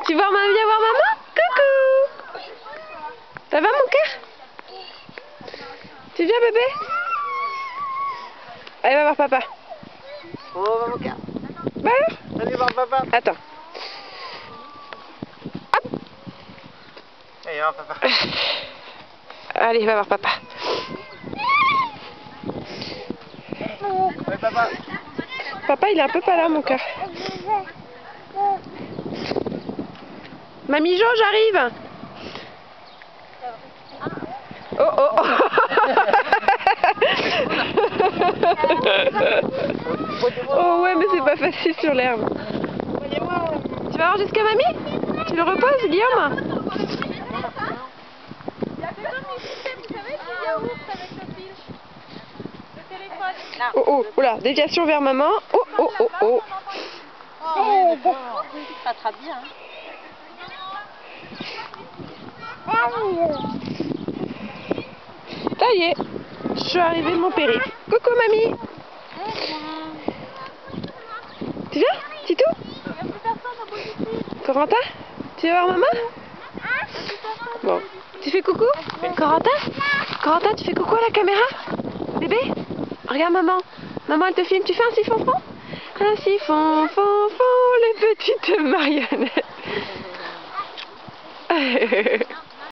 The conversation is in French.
Tu viens voir maman? Coucou. Ça va mon cœur? Tu viens bébé? Allez, va voir papa. Oh, mon cœur. Bah alors? Allez voir papa. Attends. Hop. Allez voir papa. Allez, va voir papa. Ouais, papa. Papa, il est un peu pas là, mon cœur. Mamie Jo, j'arrive. Oh, oh, oh. Oh ouais, mais c'est pas facile sur l'herbe. Tu vas voir jusqu'à mamie? Tu le reposes, Guillaume? Il y a comme un système, vous savez, du yaourt avec le fil. Le téléphone. Oh, oh, oula, déviation vers maman. Oh, oh, oh, oh. Oh, ça attrape bien. Ça y est, je suis arrivée de mon périple. Coucou, mamie. Tu viens, Titou? Corentin, tu vas voir maman? Bon, tu fais coucou? Corentin? Corentin, tu fais coucou à la caméra? Bébé? Regarde maman. Maman, elle te filme. Tu fais un sifonfon? Un sifonfon, les petites marionnettes.